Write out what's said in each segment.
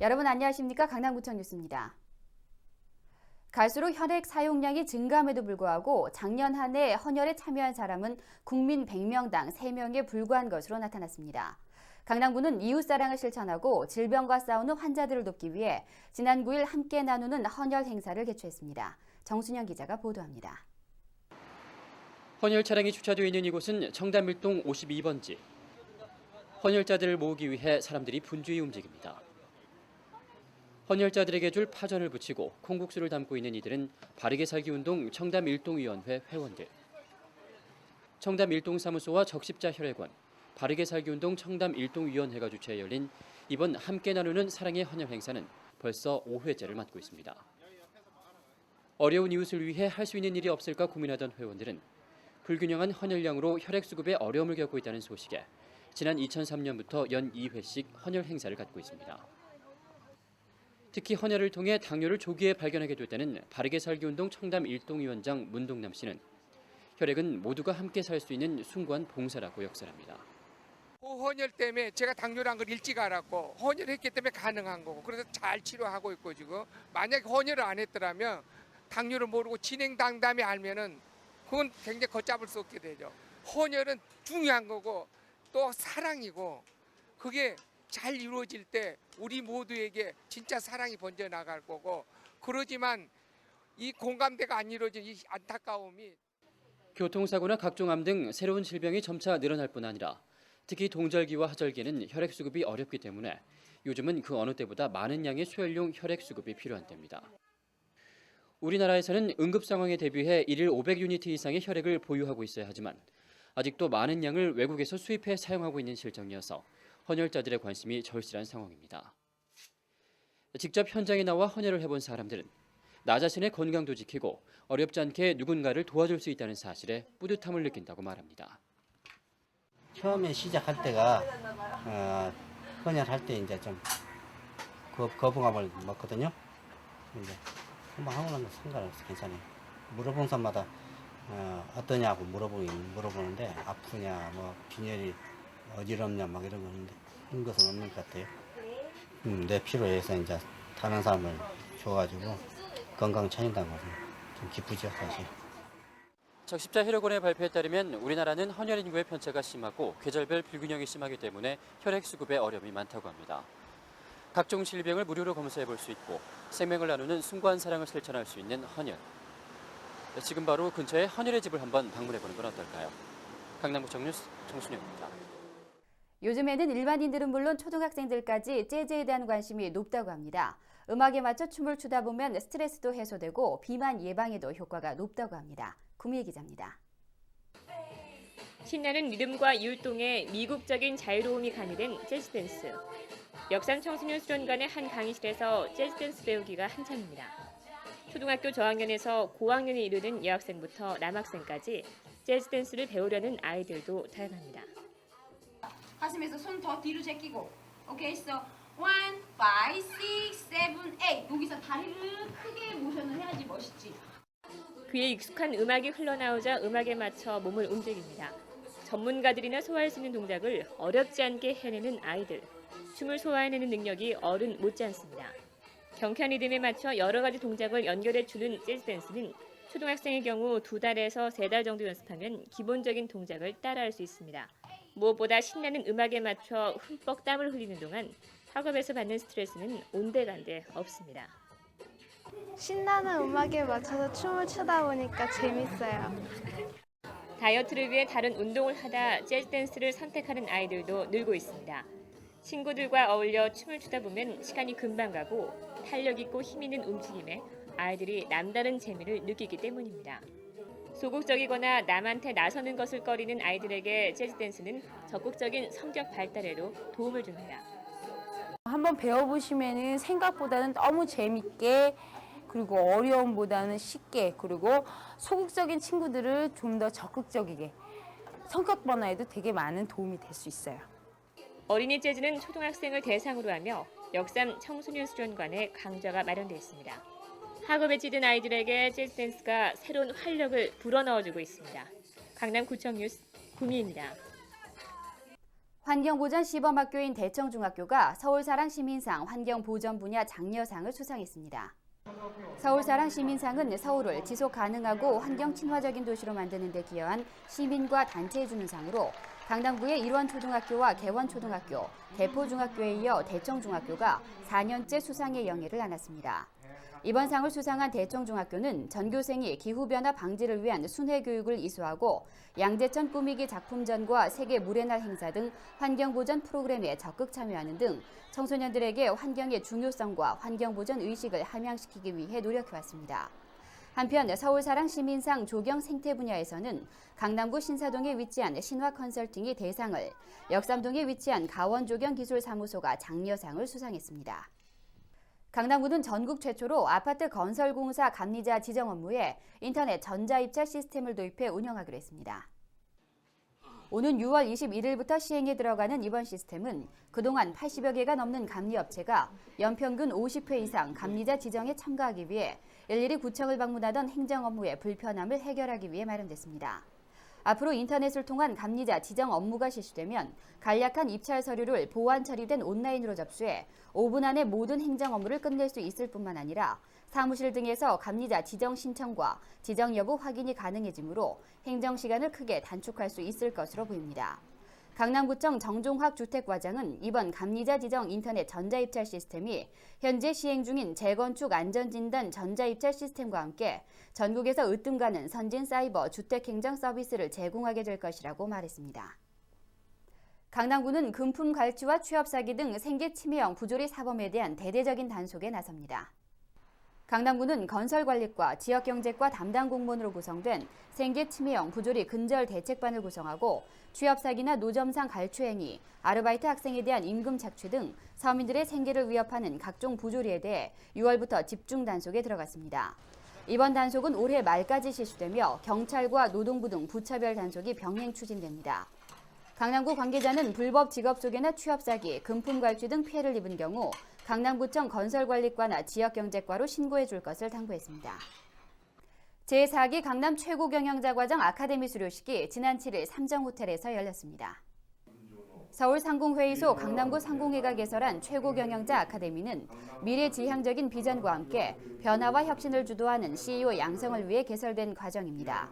여러분 안녕하십니까? 강남구청 뉴스입니다. 갈수록 혈액 사용량이 증가함에도 불구하고 작년 한 해 헌혈에 참여한 사람은 국민 100명당 3명에 불과한 것으로 나타났습니다. 강남구는 이웃사랑을 실천하고 질병과 싸우는 환자들을 돕기 위해 지난 9일 함께 나누는 헌혈 행사를 개최했습니다. 정순영 기자가 보도합니다. 헌혈 차량이 주차되어 있는 이곳은 청담일동 52번지. 헌혈자들을 모으기 위해 사람들이 분주히 움직입니다. 헌혈자들에게 줄 파전을 붙이고 콩국수를 담고 있는 이들은 바르게 살기 운동 청담일동위원회 회원들. 청담일동사무소와 적십자 혈액원, 바르게 살기 운동 청담일동위원회가 주최해 열린 이번 함께 나누는 사랑의 헌혈 행사는 벌써 5회째를 맞고 있습니다. 어려운 이웃을 위해 할 수 있는 일이 없을까 고민하던 회원들은 불균형한 헌혈량으로 혈액 수급에 어려움을 겪고 있다는 소식에 지난 2003년부터 연 2회씩 헌혈 행사를 갖고 있습니다. 특히 헌혈을 통해 당뇨를 조기에 발견하게 됐다는 바르게 살기 운동 청담일동위원장 문동남 씨는 혈액은 모두가 함께 살 수 있는 숭고한 봉사라고 역설합니다. 헌혈 때문에 제가 당뇨란 걸 일찍 알았고 헌혈했기 때문에 가능한 거고 그래서 잘 치료하고 있고 지금 만약에 헌혈을 안 했더라면 당뇨를 모르고 진행당담이 알면은 그건 굉장히 걷잡을 수 없게 되죠. 헌혈은 중요한 거고 또 사랑이고 그게 잘 이루어질 때 우리 모두에게 진짜 사랑이 번져 나갈 거고 그러지만 이 공감대가 안 이루어진 이 안타까움이 교통사고나 각종암 등 새로운 질병이 점차 늘어날 뿐 아니라 특히 동절기와 하절기는 혈액 수급이 어렵기 때문에 요즘은 그 어느 때보다 많은 양의 수혈용 혈액 수급이 필요한 때입니다. 우리나라에서는 응급 상황에 대비해 일일 500유니트 이상의 혈액을 보유하고 있어야 하지만 아직도 많은 양을 외국에서 수입해 사용하고 있는 실정이어서 헌혈자들의 관심이 절실한 상황입니다. 직접 현장에 나와 헌혈을 해본 사람들은 나 자신의 건강도 지키고 어렵지 않게 누군가를 도와줄 수 있다는 사실에 뿌듯함을 느낀다고 말합니다. 처음에 시작할 때가 헌혈할 때 이제 좀 거부감을 먹거든요. 이제 한번 하고 나면 상관없어, 괜찮아요. 물어본 사람마다 어떠냐고 물어보는데 아프냐, 뭐 빈혈이 어지럽냐 막 이런 거는데 그런 것은 없는 것 같아요. 내 필요해서 이제 다른 사람을 줘가지고 건강 찾는다는 것은 좀 기쁘죠, 사실. 적십자 혈액원의 발표에 따르면 우리나라는 헌혈 인구의 편차가 심하고 계절별 불균형이 심하기 때문에 혈액 수급에 어려움이 많다고 합니다. 각종 질병을 무료로 검사해 볼 수 있고 생명을 나누는 숭고한 사랑을 실천할 수 있는 헌혈. 지금 바로 근처에 헌혈의 집을 한번 방문해 보는 건 어떨까요? 강남구청 뉴스 정순영입니다. 요즘에는 일반인들은 물론 초등학생들까지 재즈에 대한 관심이 높다고 합니다. 음악에 맞춰 춤을 추다 보면 스트레스도 해소되고 비만 예방에도 효과가 높다고 합니다. 구미애 기자입니다. 신나는 리듬과 율동에 미국적인 자유로움이 가미된 재즈 댄스. 역삼 청소년 수련관의 한 강의실에서 재즈 댄스 배우기가 한창입니다. 초등학교 저학년에서 고학년에 이르는 여학생부터 남학생까지 재즈 댄스를 배우려는 아이들도 다양합니다. 가슴에서 손 더 뒤로 제끼고 오케이 so 1, 5, 6, 7, 8 여기서 다리를 크게 모션을 해야지 멋있지. 귀에 익숙한 음악이 흘러나오자 음악에 맞춰 몸을 움직입니다. 전문가들이나 소화할 수 있는 동작을 어렵지 않게 해내는 아이들. 춤을 소화해내는 능력이 어른 못지않습니다. 경쾌한 리듬에 맞춰 여러 가지 동작을 연결해 추는 재즈 댄스는 초등학생의 경우 2달에서 3달 정도 연습하면 기본적인 동작을 따라할 수 있습니다. 무엇보다 신나는 음악에 맞춰 흠뻑 땀을 흘리는 동안 학업에서 받는 스트레스는 온데간데 없습니다. 신나는 음악에 맞춰서 춤을 추다 보니까 재밌어요. 다이어트를 위해 다른 운동을 하다 재즈 댄스를 선택하는 아이들도 늘고 있습니다. 친구들과 어울려 춤을 추다 보면 시간이 금방 가고 탄력 있고 힘 있는 움직임에 아이들이 남다른 재미를 느끼기 때문입니다. 소극적이거나 남한테 나서는 것을 꺼리는 아이들에게 재즈 댄스는 적극적인 성격 발달에도 도움을 줍니다. 한번 배워보시면은 생각보다는 너무 재밌게 그리고 어려움보다는 쉽게 그리고 소극적인 친구들을 좀 더 적극적이게 성격 변화에도 되게 많은 도움이 될 수 있어요. 어린이 재즈는 초등학생을 대상으로 하며 역삼 청소년 수련관에 강좌가 마련되어 있습니다. 학업에 찌든 아이들에게 재즈 댄스가 새로운 활력을 불어넣어주고 있습니다. 강남구청 뉴스 구미입니다. 환경보전 시범학교인 대청중학교가 서울사랑 시민상 환경보전 분야 장려상을 수상했습니다. 서울사랑 시민상은 서울을 지속가능하고 환경친화적인 도시로 만드는 데 기여한 시민과 단체에 주는 상으로 강남구의 일원초등학교와 개원초등학교, 대포중학교에 이어 대청중학교가 4년째 수상의 영예를 안았습니다. 이번 상을 수상한 대청중학교는 전교생이 기후변화 방지를 위한 순회교육을 이수하고 양재천 꾸미기 작품전과 세계 물의 날 행사 등 환경보전 프로그램에 적극 참여하는 등 청소년들에게 환경의 중요성과 환경보전 의식을 함양시키기 위해 노력해왔습니다. 한편 서울사랑 시민상 조경 생태 분야에서는 강남구 신사동에 위치한 신화컨설팅이 대상을, 역삼동에 위치한 가원조경기술사무소가 장려상을 수상했습니다. 강남구는 전국 최초로 아파트 건설공사 감리자 지정 업무에 인터넷 전자입찰 시스템을 도입해 운영하기로 했습니다. 오는 6월 21일부터 시행에 들어가는 이번 시스템은 그동안 80여 개가 넘는 감리업체가 연평균 50회 이상 감리자 지정에 참가하기 위해 일일이 구청을 방문하던 행정 업무의 불편함을 해결하기 위해 마련됐습니다. 앞으로 인터넷을 통한 감리자 지정 업무가 실시되면 간략한 입찰 서류를 보안 처리된 온라인으로 접수해 5분 안에 모든 행정 업무를 끝낼 수 있을 뿐만 아니라 사무실 등에서 감리자 지정 신청과 지정 여부 확인이 가능해지므로 행정 시간을 크게 단축할 수 있을 것으로 보입니다. 강남구청 정종학 주택과장은 이번 감리자 지정 인터넷 전자입찰 시스템이 현재 시행 중인 재건축 안전진단 전자입찰 시스템과 함께 전국에서 으뜸가는 선진 사이버 주택행정 서비스를 제공하게 될 것이라고 말했습니다. 강남구는 금품 갈취와 취업 사기 등 생계 침해형 부조리 사범에 대한 대대적인 단속에 나섭니다. 강남구는 건설관리과 지역경제과 담당 공무원으로 구성된 생계 침해형 부조리 근절 대책반을 구성하고 취업 사기나 노점상 갈취 행위, 아르바이트 학생에 대한 임금 착취 등 서민들의 생계를 위협하는 각종 부조리에 대해 6월부터 집중 단속에 들어갔습니다. 이번 단속은 올해 말까지 실시되며 경찰과 노동부 등 부차별 단속이 병행 추진됩니다. 강남구 관계자는 불법 직업 소개나 취업 사기, 금품 갈취 등 피해를 입은 경우 강남구청 건설관리과나 지역경제과로 신고해 줄 것을 당부했습니다. 제4기 강남 최고경영자 과정 아카데미 수료식이 지난 7일 삼정호텔에서 열렸습니다. 서울상공회의소 강남구 상공회가 개설한 최고경영자 아카데미는 미래지향적인 비전과 함께 변화와 혁신을 주도하는 CEO 양성을 위해 개설된 과정입니다.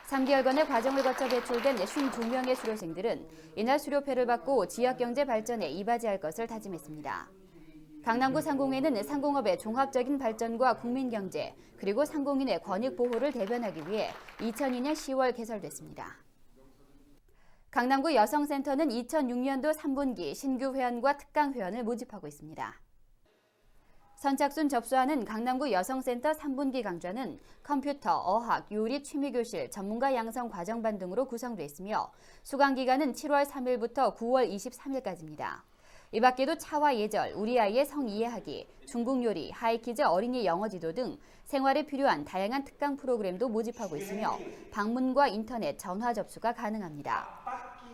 3개월간의 과정을 거쳐 배출된 52명의 수료생들은 이날 수료표를 받고 지역경제 발전에 이바지할 것을 다짐했습니다. 강남구 상공회는 상공업의 종합적인 발전과 국민경제, 그리고 상공인의 권익보호를 대변하기 위해 2002년 10월 개설됐습니다. 강남구 여성센터는 2006년도 3분기 신규 회원과 특강 회원을 모집하고 있습니다. 선착순 접수하는 강남구 여성센터 3분기 강좌는 컴퓨터, 어학, 요리, 취미교실, 전문가 양성 과정반 등으로 구성되어 있으며 수강기간은 7월 3일부터 9월 23일까지입니다. 이 밖에도 차와 예절, 우리 아이의 성 이해하기, 중국 요리, 하이키즈 어린이 영어 지도 등 생활에 필요한 다양한 특강 프로그램도 모집하고 있으며 방문과 인터넷, 전화 접수가 가능합니다.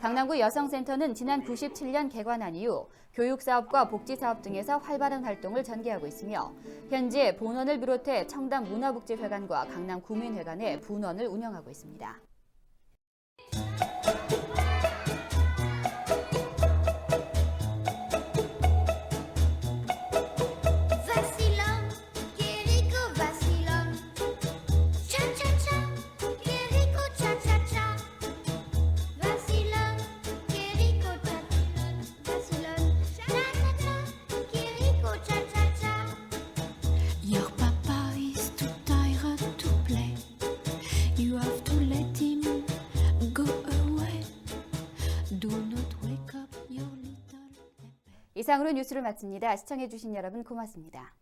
강남구 여성센터는 지난 97년 개관한 이후 교육사업과 복지사업 등에서 활발한 활동을 전개하고 있으며 현재 본원을 비롯해 청담 문화복지회관과 강남 구민회관의 분원을 운영하고 있습니다. 이상으로 뉴스를 마칩니다. 시청해주신 여러분 고맙습니다.